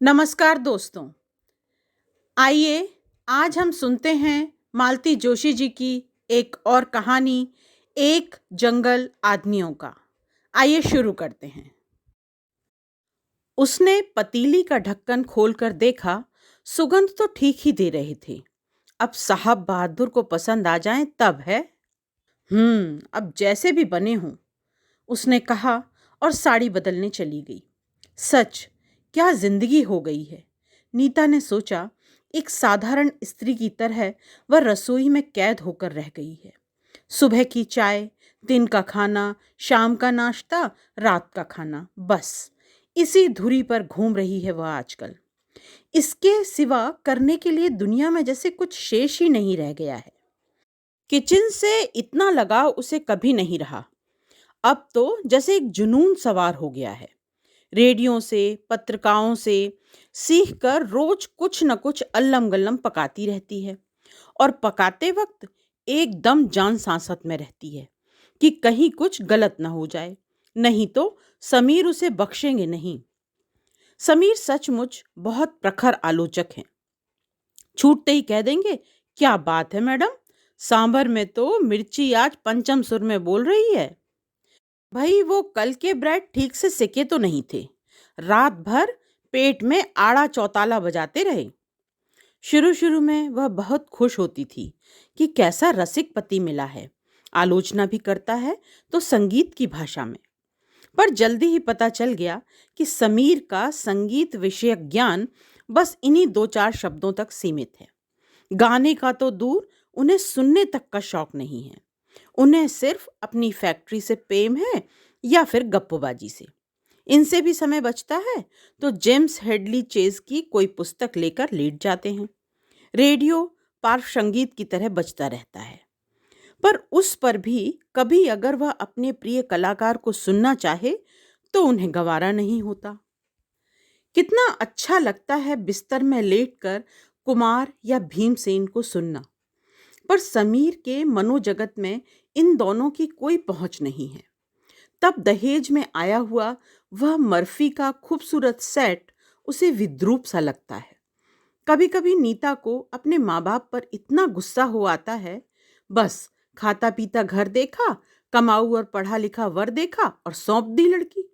नमस्कार दोस्तों। आइए आज हम सुनते हैं मालती जोशी जी की एक और कहानी, एक जंगल आदमियों का। आइए शुरू करते हैं। उसने पतीली का ढक्कन खोलकर देखा। सुगंध तो ठीक ही दे रही थी। अब साहब बहादुर को पसंद आ जाए तब है। अब जैसे भी बने हों, उसने कहा और साड़ी बदलने चली गई। सच, क्या जिंदगी हो गई है। नीता ने सोचा, एक साधारण स्त्री की तरह वह रसोई में कैद होकर रह गई है। सुबह की चाय, दिन का खाना, शाम का नाश्ता, रात का खाना, बस इसी धुरी पर घूम रही है वह आजकल। इसके सिवा करने के लिए दुनिया में जैसे कुछ शेष ही नहीं रह गया है। किचन से इतना लगाव उसे कभी नहीं रहा। अब तो जैसे एक जुनून सवार हो गया है। रेडियो से, पत्रिकाओं से सीख कर रोज कुछ न कुछ अल्लम गल्लम पकाती रहती है। और पकाते वक्त एकदम जान सांसत में रहती है कि कहीं कुछ गलत ना हो जाए, नहीं तो समीर उसे बख्शेंगे नहीं। समीर सचमुच बहुत प्रखर आलोचक हैं। छूटते ही कह देंगे, क्या बात है मैडम, सांभर में तो मिर्ची आज पंचम सुर में बोल रही है। भाई, वो कल के ब्रेड ठीक से सेके तो नहीं थे। रात भर पेट में आड़ा चौताला बजाते रहे। शुरू शुरू में वह बहुत खुश होती थी कि कैसा रसिक पति मिला है। आलोचना भी करता है तो संगीत की भाषा में। पर जल्दी ही पता चल गया कि समीर का संगीत विषयक ज्ञान बस इन्हीं दो चार शब्दों तक सीमित है। गाने का तो दूर, उन्हें सुनने तक का शौक नहीं है। उन्हें सिर्फ अपनी फैक्ट्री से प्रेम है या फिर गप्पोबाजी से। इनसे भी समय बचता है तो जेम्स हेडली चेज की कोई पुस्तक लेकर लेट जाते हैं। रेडियो पार्श्व संगीत की तरह बजता रहता है। पर उस पर भी कभी अगर वह अपने प्रिय कलाकार को सुनना चाहे तो उन्हें गवारा नहीं होता। कितना अच्छा लगता है बिस्तर में लेटकर कुमार या भीमसेन को सुनना। पर समीर के मनोजगत में इन दोनों की कोई पहुंच नहीं है। तब दहेज में आया हुआ वह मर्फी का खूबसूरत सेट उसे विद्रूप सा लगता है। कभी कभी नीता को अपने माँ बाप पर इतना गुस्सा हो आता है, बस खाता पीता घर देखा, कमाऊ और पढ़ा लिखा वर देखा और सौंप दी लड़की।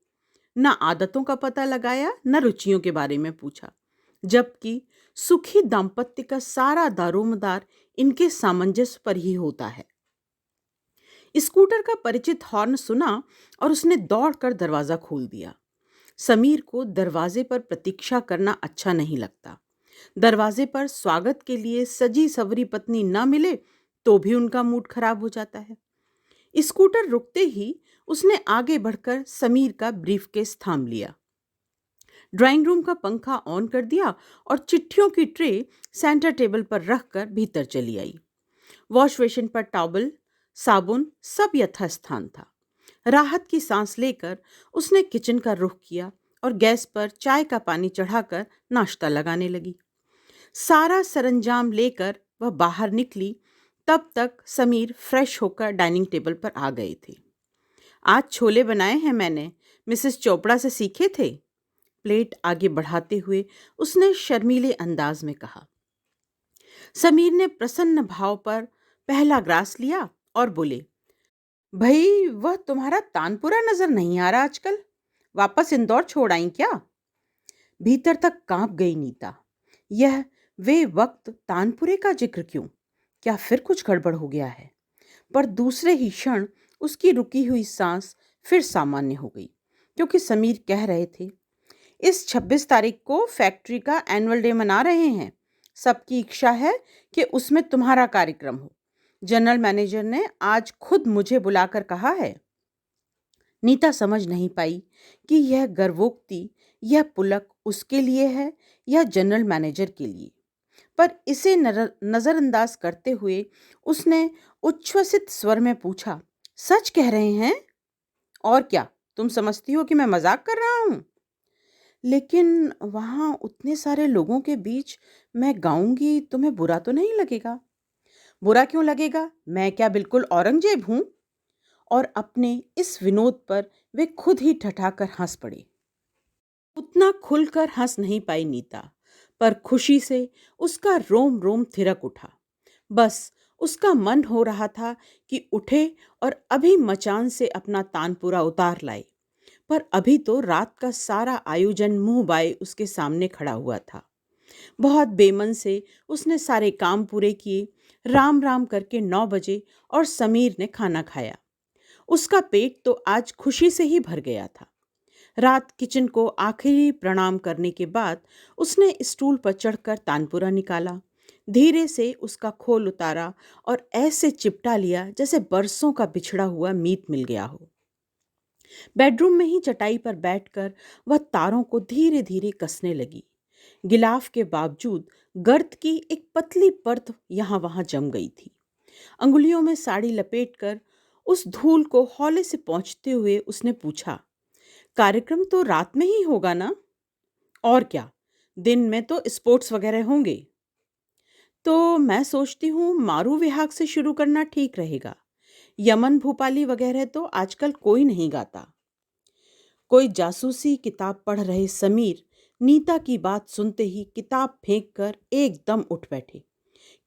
न आदतों का पता लगाया, न रुचियों के बारे में पूछा। जबकि सुखी दाम्पत्य का सारा दारोमदार इनके सामंजस्य पर ही होता है। स्कूटर का परिचित हॉर्न सुना और उसने दौड़कर दरवाजा खोल दिया। समीर को दरवाजे पर प्रतीक्षा करना अच्छा नहीं लगता। दरवाजे पर स्वागत के लिए सजी सवरी पत्नी न मिले तो भी उनका मूड खराब हो जाता है। स्कूटर रुकते ही उसने आगे बढ़कर समीर का ब्रीफकेस थाम लिया। ड्राइंग रूम का पंखा ऑन कर दिया और चिट्ठियों की ट्रे सेंटर टेबल पर रखकर भीतर चली आई। वॉश बेसिन पर टॉवल, साबुन सब यथास्थान था। राहत की सांस लेकर उसने किचन का रुख किया और गैस पर चाय का पानी चढ़ाकर नाश्ता लगाने लगी। सारा सरंजाम लेकर वह बाहर निकली, तब तक समीर फ्रेश होकर डाइनिंग टेबल पर आ गए थे। आज छोले बनाए हैं मैंने, मिसेस चोपड़ा से सीखे थे। प्लेट आगे बढ़ाते हुए उसने शर्मीले अंदाज में कहा। समीर ने प्रसन्न भाव पर पहला ग्रास लिया और बोले, भाई वह तुम्हारा तानपुरा नजर नहीं आ रहा आजकल। वापस इंदौर छोड़ आई क्या? भीतर तक कांप गई नीता। यह वे वक्त तानपुरे का जिक्र क्यों? क्या फिर कुछ गड़बड़ हो गया है? पर दूसरे ही क्षण उसकी रुकी हुई सांस फिर सामान्य हो गई, क्योंकि समीर कह रहे थे, इस 26 तारीख को फैक्ट्री का एनुअल डे मना रहे हैं। सबकी इच्छा है कि उसमें तुम्हारा कार्यक्रम हो। जनरल मैनेजर ने आज खुद मुझे बुलाकर कहा है। नीता समझ नहीं पाई कि यह गर्वोक्ति, यह पुलक उसके लिए है या जनरल मैनेजर के लिए। पर इसे नजरअंदाज करते हुए उसने उच्छ्वसित स्वर में पूछा, सच कह रहे हैं? और क्या, तुम समझती हो कि मैं मजाक कर रहा हूं? लेकिन वहां उतने सारे लोगों के बीच मैं गाऊंगी, तुम्हें बुरा तो नहीं लगेगा? बुरा क्यों लगेगा? मैं क्या बिल्कुल औरंगजेब हूं? और अपने इस विनोद पर वे खुद ही ठठाकर हंस पड़े। उतना खुलकर हंस नहीं पाई नीता, पर खुशी से उसका रोम रोम थिरक उठा। बस उसका मन हो रहा था कि उठे और अभी मचान से अपना तानपुरा उतार लाए, पर अभी तो रात का सारा आयोजन मुंह बाए उसके सामने खड़ा हुआ था। बहुत बेमन से उसने सारे काम पूरे किए, राम राम करके 9 बजे और समीर ने खाना खाया। उसका पेट तो आज खुशी से ही भर गया था। रात किचन को आखिरी प्रणाम करने के बाद उसने स्टूल पर चढ़कर तानपुरा निकाला, धीरे से उसका खोल उतारा और ऐसे चिपटा लिया जैसे बरसों का बिछड़ा हुआ मीत मिल गया हो। बेडरूम में ही चटाई पर बैठकर वह तारों को धीरे धीरे कसने लगी। गिलाफ के बावजूद गर्द की एक पतली परत यहाँ वहां जम गई थी। अंगुलियों में साड़ी लपेटकर उस धूल को हौले से पहुंचते हुए उसने पूछा, कार्यक्रम तो रात में ही होगा ना? और क्या, दिन में तो स्पोर्ट्स वगैरह होंगे। तो मैं सोचती हूँ मारू विहाग से शुरू करना ठीक रहेगा। यमन भूपाली वगैरह तो आजकल कोई नहीं गाता। कोई जासूसी किताब पढ़ रहे समीर नीता की बात सुनते ही किताब फेंक कर एकदम उठ बैठे।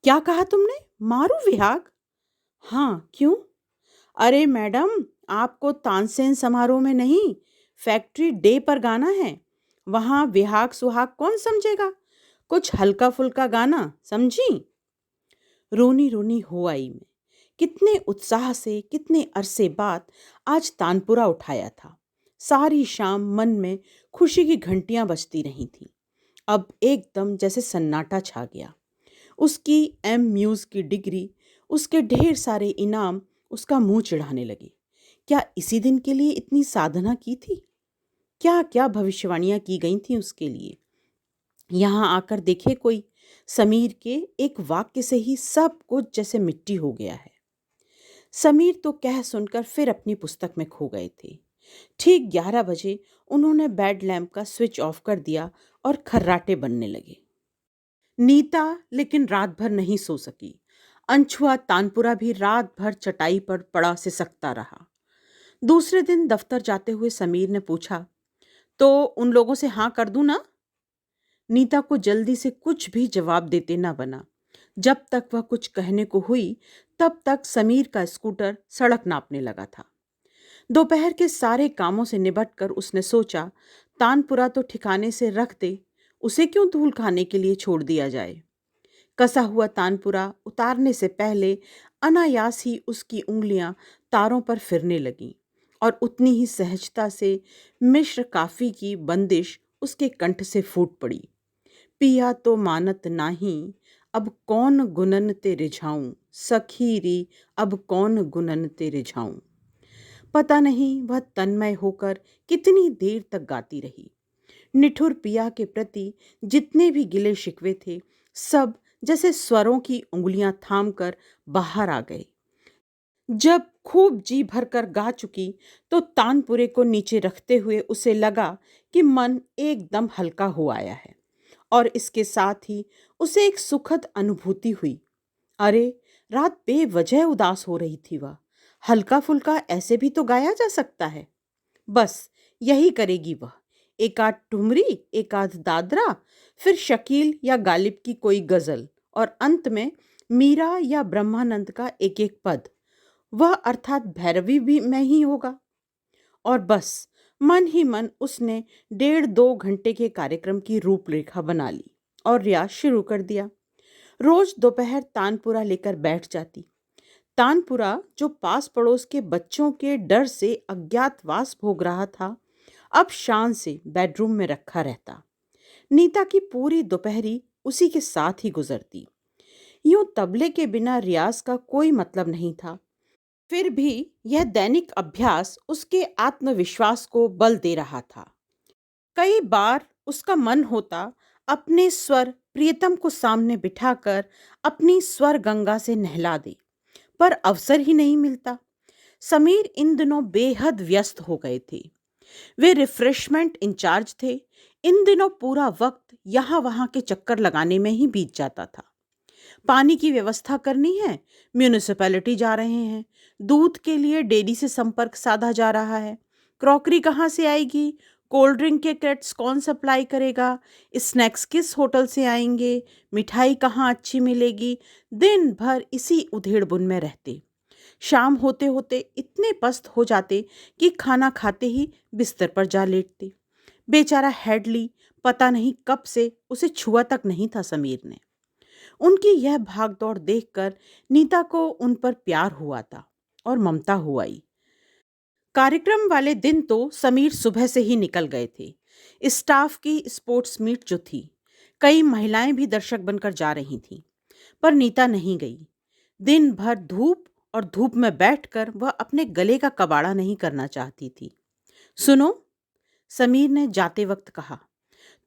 क्या कहा तुमने? मारू विहाग? हाँ, क्यों? अरे मैडम, आपको तानसेन समारोह में नहीं, फैक्ट्री डे पर गाना है। वहां विहाग सुहाग कौन समझेगा? कुछ हल्का फुल्का गाना, समझी? रोनी रोनी हो आई मैं। कितने उत्साह से, कितने अरसे बाद आज तानपुरा उठाया था। सारी शाम मन में खुशी की घंटियां बजती रही थीं। अब एकदम जैसे सन्नाटा छा गया। उसकी म्यूज़ की डिग्री, उसके ढेर सारे इनाम उसका मुंह चिढ़ाने लगे। क्या इसी दिन के लिए इतनी साधना की थी? क्या क्या भविष्यवाणियां की गई थी उसके लिए? यहाँ आकर देखे कोई, समीर के एक वाक्य से ही सब कुछ जैसे मिट्टी हो गया है। समीर तो कह सुनकर फिर अपनी पुस्तक में खो गए थे। ठीक 11 बजे उन्होंने बेड लैंप का स्विच ऑफ कर दिया और खर्राटे बनने लगे। नीता लेकिन रात भर नहीं सो सकी। अनछुआ तानपुरा भी रात भर चटाई पर पड़ा सिसकता रहा। दूसरे दिन दफ्तर जाते हुए समीर ने पूछा, तो उन लोगों से हाँ कर दूं ना? नीता को जल्दी से कुछ भी जवाब देते न बना। जब तक वह कुछ कहने को हुई, तब तक समीर का स्कूटर सड़क नापने लगा था। दोपहर के सारे कामों से निबटकर उसने सोचा, तानपुरा तो ठिकाने से रख दे, उसे क्यों धूल खाने के लिए छोड़ दिया जाए। कसा हुआ तानपुरा उतारने से पहले अनायास ही उसकी उंगलियां तारों पर फिरने लगीं और उतनी ही सहजता से मिश्र काफी की बंदिश उसके कंठ से फूट पड़ी। पिया तो मानत नाही, अब कौन गुनन ते रिझाऊं, सखी री अब कौन गुनन ते रिझाऊं। पता नहीं वह तन्मय होकर कितनी देर तक गाती रही। निठुर पिया के प्रति जितने भी गिले शिकवे थे, सब जैसे स्वरों की उंगलियां थामकर बाहर आ गए। जब खूब जी भरकर गा चुकी, तो तानपुरे को नीचे रखते हुए उसे लगा कि मन एकदम हल्का हो आया है, और इसके साथ ही उसे एक सुखद अनुभूति हुई। अरे, रात बेवजह उदास हो रही थी वह। हल्का फुल्का ऐसे भी तो गाया जा सकता है। बस यही करेगी वह। एक आध ठुमरी, एक आध दादरा, फिर शकील या गालिब की कोई गजल, और अंत में मीरा या ब्रह्मानंद का एक एक पद। वह अर्थात भैरवी भी में ही होगा। और बस मन ही मन उसने 1.5-2 घंटे के कार्यक्रम की रूपरेखा बना ली और रियाज शुरू कर दिया। रोज दोपहर तानपुरा लेकर बैठ जाती। तानपुरा जो पास पड़ोस के बच्चों के डर से अज्ञातवास भोग रहा था, अब शान से बेडरूम में रखा रहता। नीता की पूरी दोपहरी उसी के साथ ही गुजरती। यूं तबले के बिना रियाज का कोई मतलब नहीं था, फिर भी यह दैनिक अभ्यास उसके आत्मविश्वास को बल दे रहा था। कई बार उसका मन होता अपने स्वर प्रियतम को सामने बिठाकर अपनी स्वर गंगा से नहला दे, पर अवसर ही नहीं मिलता। समीर इन दिनों बेहद व्यस्त हो गए थे। वे रिफ्रेशमेंट इंचार्ज थे। इन दिनों पूरा वक्त यहाँ वहाँ के चक्कर लगाने में ही बीत जाता था। पानी की व्यवस्था करनी है, म्यूनिसिपैलिटी जा रहे हैं। दूध के लिए डेयरी से संपर्क साधा जा रहा है। क्रॉकरी कहाँ से आएगी, कोल्ड ड्रिंक के क्रेट्स कौन सप्लाई करेगा, स्नैक्स किस होटल से आएंगे, मिठाई कहाँ अच्छी मिलेगी। दिन भर इसी उधेड़-बुन में रहते। शाम होते होते इतने पस्त हो जाते कि खाना खाते ही बिस्तर पर जा लेटते। बेचारा हेडली पता नहीं कब से उसे छुआ तक नहीं था समीर ने। उनकी यह भागदौड़ देखकर नीता को उन पर प्यार हुआ था और ममता हुई। कार्यक्रम वाले दिन तो समीर सुबह से ही निकल गए थे। स्टाफ की स्पोर्ट्स मीट जो थी, कई महिलाएं भी दर्शक बनकर जा रही थीं, पर नीता नहीं गई। दिन भर धूप और धूप में बैठकर वह अपने गले का कबाड़ा नहीं करना चाहती थी। सुनो, समीर ने जाते वक्त कहा,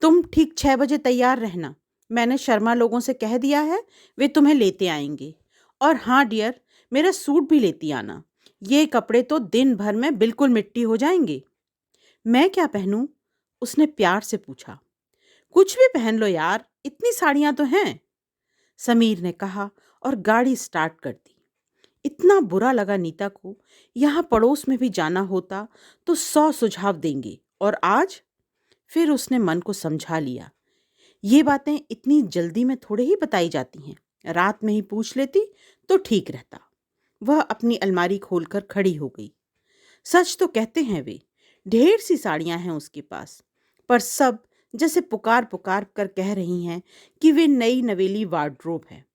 तुम ठीक 6 बजे तैयार रहना। मैंने शर्मा लोगों से कह दिया है, वे तुम्हें लेते आएंगे। और हाँ डियर, मेरा सूट भी लेती आना। ये कपड़े तो दिन भर में बिल्कुल मिट्टी हो जाएंगे। मैं क्या पहनूं? उसने प्यार से पूछा। कुछ भी पहन लो यार, इतनी साड़ियां तो हैं, समीर ने कहा और गाड़ी स्टार्ट कर दी। इतना बुरा लगा नीता को। यहाँ पड़ोस में भी जाना होता तो 100 सुझाव देंगे, और आज? फिर उसने मन को समझा लिया, ये बातें इतनी जल्दी में थोड़े ही बताई जाती हैं। रात में ही पूछ लेती तो ठीक रहता। वह अपनी अलमारी खोलकर खड़ी हो गई। सच तो कहते हैं वे, ढेर सी साड़ियां हैं उसके पास, पर सब जैसे पुकार पुकार कर कह रही हैं कि वे नई नवेली वार्डरोब है।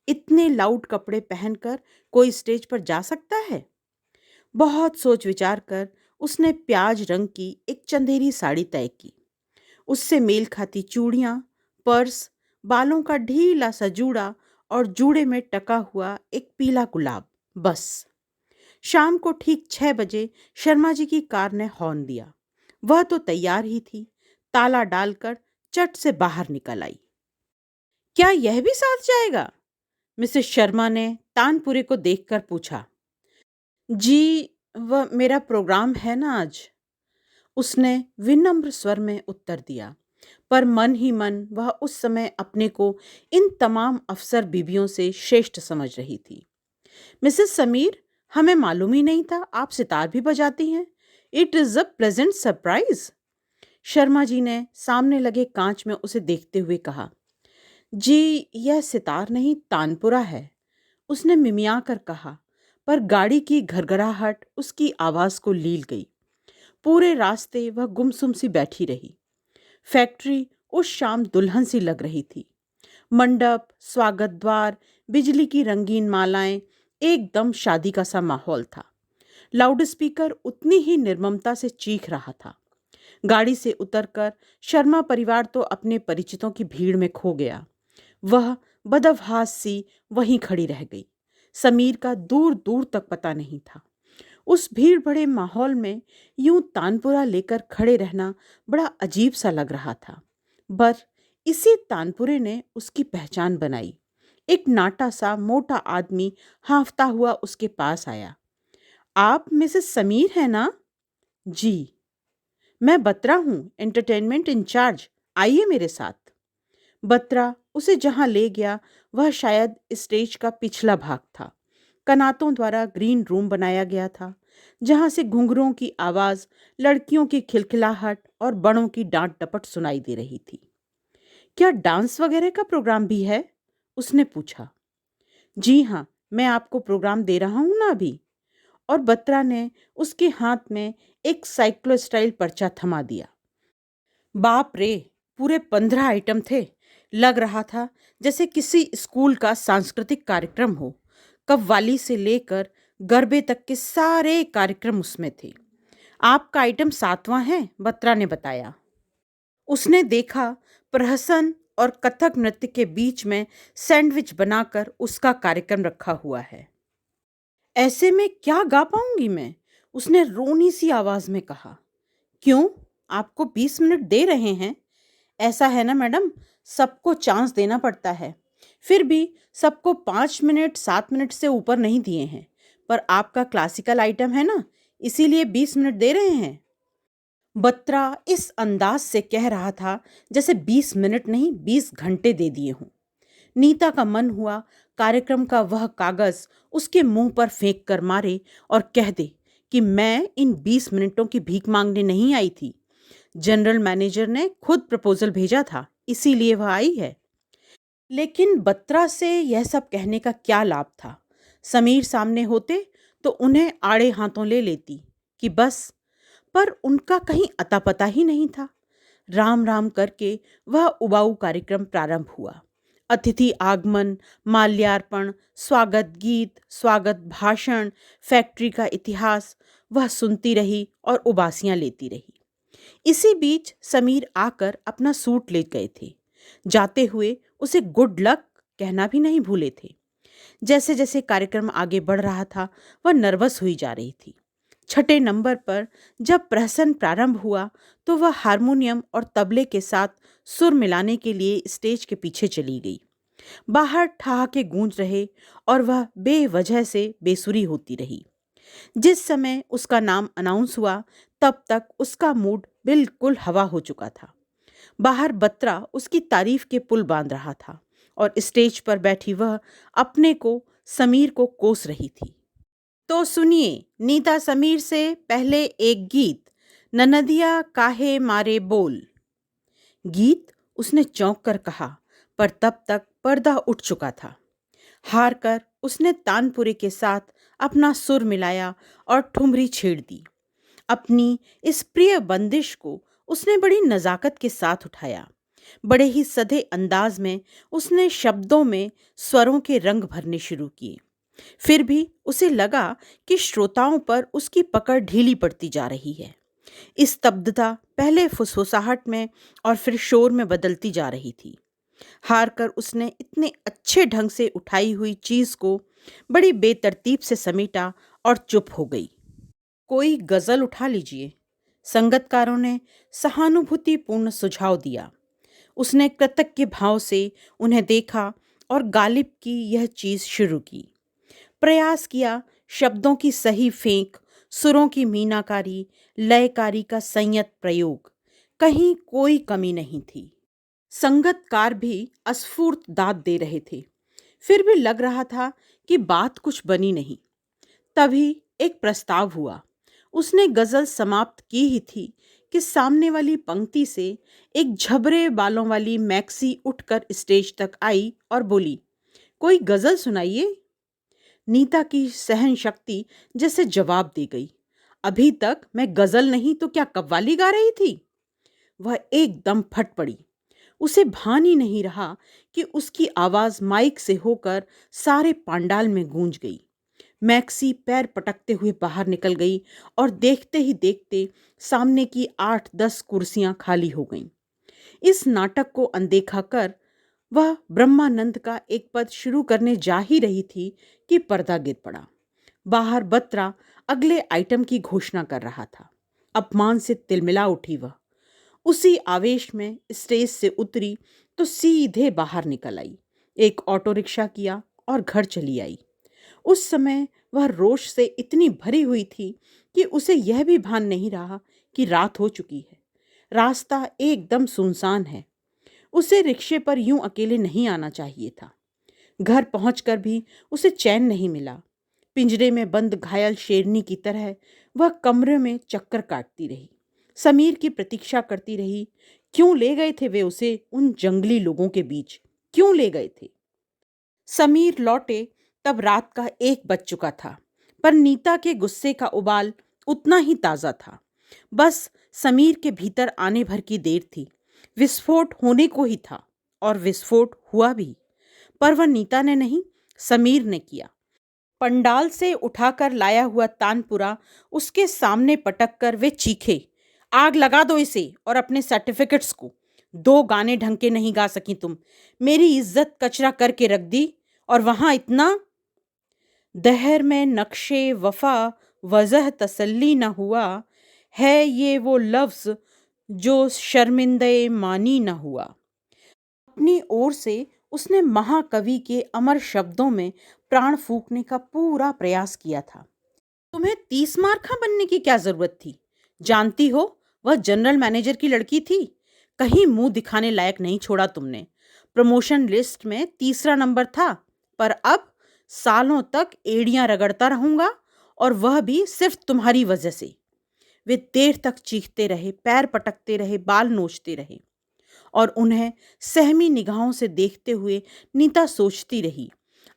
इतने लाउड कपड़े पहनकर कोई स्टेज पर जा सकता है? बहुत सोच विचार कर उसने प्याज रंग की एक चंदेरी साड़ी तय की। उससे मेल खाती चूड़ियां, पर्स, बालों का ढीला सा जूड़ा और जूड़े में टका हुआ एक पीला गुलाब, बस। शाम को ठीक 6 बजे शर्मा जी की कार ने हॉर्न दिया। वह तो तैयार ही थी, ताला डालकर चट से बाहर निकल आई। क्या यह भी साथ जाएगा? मिसेस शर्मा ने तानपुरे को देखकर पूछा। जी, वह मेरा प्रोग्राम है ना आज, उसने विनम्र स्वर में उत्तर दिया। पर मन ही मन वह उस समय अपने को इन तमाम अफसर बीबियों से श्रेष्ठ समझ रही थी। मिसेस समीर, हमें मालूम ही नहीं था आप सितार भी बजाती हैं। It is a pleasant surprise, Sharma ji ने सामने लगे कांच में उसे देखते हुए कहा। जी, यह सितार नहीं तानपुरा है, उसने मिमिया कर कहा, पर गाड़ी की घरघराहट उसकी आवाज को लील गई। पूरे रास्ते वह गुमसुम सी बैठी रही। फैक्ट्री उस शाम दुल्हन सी लग रही थी। मंडप, स्वागत द्वार, बिजली की रंगीन मालाएं, एकदम शादी का सा माहौल था। लाउडस्पीकर उतनी ही निर्ममता से चीख रहा था। गाड़ी से उतरकर शर्मा परिवार तो अपने परिचितों की भीड़ में खो गया। वह बदहवास सी वहीं खड़ी रह गई। समीर का दूर दूर तक पता नहीं था। उस भीड़ भरे माहौल में यूं तानपुरा लेकर खड़े रहना बड़ा अजीब सा लग रहा था। पर इसी तानपुरे ने उसकी पहचान बनाई। एक नाटा सा मोटा आदमी हांफता हुआ उसके पास आया। आप मिसेस समीर हैं ना? जी, मैं बत्रा हूँ, एंटरटेनमेंट इंचार्ज, आइए मेरे साथ। बत्रा उसे जहां ले गया वह शायद स्टेज का पिछला भाग था। कनातों द्वारा ग्रीन रूम बनाया गया था, जहां से घुंघरों की आवाज, लड़कियों की खिलखिलाहट और बड़ों की डांट डपट सुनाई दे रही थी। क्या डांस वगैरह का प्रोग्राम भी है? उसने पूछा। जी हाँ, मैं आपको प्रोग्राम दे रहा हूं ना अभी। और बत्रा ने उसके हाथ में एक साइक्लो स्टाइल पर्चा थमा दिया। बाप रे, पूरे 15 आइटम थे। लग रहा था जैसे किसी स्कूल का सांस्कृतिक कार्यक्रम हो। कव्वाली से लेकर गरबे तक के सारे कार्यक्रम उसमें थे। आपका आइटम 7वां है, बत्रा ने बताया। उसने देखा प्रहसन और कथक नृत्य के बीच में सैंडविच बनाकर उसका कार्यक्रम रखा हुआ है। ऐसे में क्या गा पाऊंगी मैं? उसने रोनी सी आवाज में कहा। क्यों, आपको 20 मिनट दे रहे हैं। ऐसा है ना मैडम, सबको चांस देना पड़ता है। फिर भी सबको 5 मिनट 7 मिनट से ऊपर नहीं दिए हैं। पर आपका क्लासिकल आइटम है ना, इसीलिए 20 मिनट दे रहे हैं। बत्रा इस अंदाज से कह रहा था जैसे 20 मिनट नहीं 20 घंटे दे दिए हों। नीता का मन हुआ कार्यक्रम का वह कागज उसके मुंह पर फेंक कर मारे और कह दे कि मैं इन 20 मिनटों की भीख मांगने नहीं आई थी। जनरल मैनेजर ने खुद प्रपोजल भेजा था, इसीलिए वह आई है। लेकिन बत्रा से यह सब कहने का क्या लाभ था। समीर सामने होते तो उन्हें आड़े हाथों ले लेती कि बस, पर उनका कहीं अता पता ही नहीं था। राम राम करके वह उबाऊ कार्यक्रम प्रारंभ हुआ। अतिथि आगमन, माल्यार्पण, स्वागत गीत, स्वागत भाषण, फैक्ट्री का इतिहास, वह सुनती रही और उबासियां लेती रही। इसी बीच समीर आकर अपना सूट ले गए थे। जाते हुए उसे गुड लक कहना भी नहीं भूले थे। जैसे जैसे कार्यक्रम आगे बढ़ रहा था, वह नर्वस हुई जा रही थी। छठे नंबर पर जब प्रहसन प्रारंभ हुआ तो वह हारमोनियम और तबले के साथ सुर मिलाने के लिए स्टेज के पीछे चली गई। बाहर ठहाके गूंज रहे और वह बेवजह से बेसुरी होती रही। जिस समय उसका नाम अनाउंस हुआ तब तक उसका मूड बिल्कुल हवा हो चुका था। बाहर बत्रा उसकी तारीफ के पुल बांध रहा था और स्टेज पर बैठी वह अपने को समीर को कोस रही थी। तो सुनिए नीता समीर से पहले एक गीत, ननदिया काहे मारे बोल। गीत, उसने चौंक कर कहा, पर तब तक पर्दा उठ चुका था। हार कर उसने तानपुरे के साथ अपना सुर मिलाया और ठुमरी छेड़ दी। अपनी इस प्रिय बंदिश को उसने बड़ी नजाकत के साथ उठाया। बड़े ही सधे अंदाज में उसने शब्दों में स्वरों के रंग भरने शुरू किए। फिर भी उसे लगा कि श्रोताओं पर उसकी पकड़ ढीली पड़ती जा रही है। स्तब्धता पहले फुसफुसाहट में और फिर शोर में बदलती जा रही थी। हार कर उसने इतने अच्छे ढंग से उठाई हुई चीज को बड़ी बेतरतीब से समेटा और चुप हो गई। कोई गजल उठा लीजिए, संगतकारों ने सहानुभूतिपूर्ण सुझाव दिया। उसने कृतज्ञ भाव से उन्हें देखा और गालिब की यह चीज शुरू की। प्रयास किया, शब्दों की सही फेंक, सुरों की मीनाकारी, लयकारी का संयत प्रयोग, कहीं कोई कमी नहीं थी। संगतकार भी अस्फूर्त दाद दे रहे थे। फिर भी लग रहा था कि बात कुछ बनी नहीं। तभी एक प्रस्ताव हुआ। उसने गजल समाप्त की ही थी कि सामने वाली पंक्ति से एक झबरे बालों वाली मैक्सी उठकर स्टेज तक आई और बोली, कोई गजल सुनाइए। नीता की सहन शक्ति जैसे जवाब दे गई, अभी तक मैं गजल नहीं तो क्या कव्वाली गा रही थी। वह एकदम फट पड़ी। उसे भान ही नहीं रहा कि उसकी आवाज माइक से होकर सारे पांडाल में गूंज गई। मैक्सी पैर पटकते हुए बाहर निकल गई और देखते ही देखते सामने की 8-10 कुर्सियां खाली हो गईं। इस नाटक को अनदेखा कर वह ब्रह्मानंद का एक पद शुरू करने जा ही रही थी कि पर्दा गिर पड़ा। बाहर बत्रा अगले आइटम की घोषणा कर रहा था। अपमान से तिलमिला उठी वह। उसी आवेश में स्टेज से उतरी तो सीधे बाहर निकल आई, एक ऑटो रिक्शा किया और घर चली आई। उस समय वह रोष से इतनी भरी हुई थी कि उसे यह भी भान नहीं रहा कि रात हो चुकी है। रास्ता एकदम सुनसान है। उसे रिक्शे पर यूं अकेले नहीं आना चाहिए था। घर पहुंचकर भी उसे चैन नहीं मिला। पिंजरे में बंद घायल शेरनी की तरह वह कमरे में चक्कर काटती रही। समीर की प्रतीक्षा करती रही। क्यों ले गए थे वे उसे उन जंगली लोगों के बीच? क्यों ले गए थे? समीर लौटे तब रात का 1 बज चुका था, पर नीता के गुस्से का उबाल उतना ही ताज़ा था। बस समीर के भीतर आने भर की देर थी। विस्फोट होने को ही था और विस्फोट हुआ भी, पर वह नीता ने नहीं, समीर ने किया। पंडाल से उठाकर लाया हुआ तानपुरा उसके सामने पटक कर वे चीखे, आग लगा दो इसे और अपने सर्टिफिकेट्स को। 2 गाने ढंग के नहीं गा सकी तुम, मेरी इज्जत कचरा करके रख दी। और वहां इतना दहर में नक्शे वफा वजह तसल्ली न हुआ है, ये वो लफ्ज जो शर्मिंदे मानी न हुआ। अपनी ओर से उसने महाकवि के अमर शब्दों में प्राण फूंकने का पूरा प्रयास किया था। तुम्हें 30 मार्खा बनने की क्या जरूरत थी? जानती हो वह जनरल मैनेजर की लड़की थी। कहीं मुंह दिखाने लायक नहीं छोड़ा तुमने। प्रमोशन लिस्ट में 3रा नंबर था, पर अब सालों तक एड़ियां रगड़ता रहूंगा, और वह भी सिर्फ तुम्हारी वजह से। वे देर तक चीखते रहे, पैर पटकते रहे, बाल नोचते रहे और उन्हें सहमी निगाहों से देखते हुए नीता सोचती रही,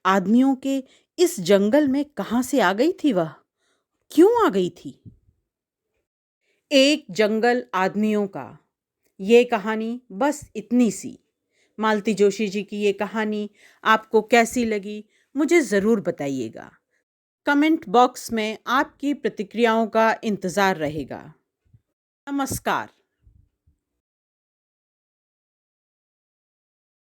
आदमियों के इस जंगल में कहाँ से आ गई थी वह? क्यों आ गई थी? एक जंगल आदमियों का। ये कहानी बस इतनी सी। मालती जोशी जी की ये कहानी आपको कैसी लगी, मुझे ज़रूर बताइएगा। कमेंट बॉक्स में आपकी प्रतिक्रियाओं का इंतज़ार रहेगा। नमस्कार।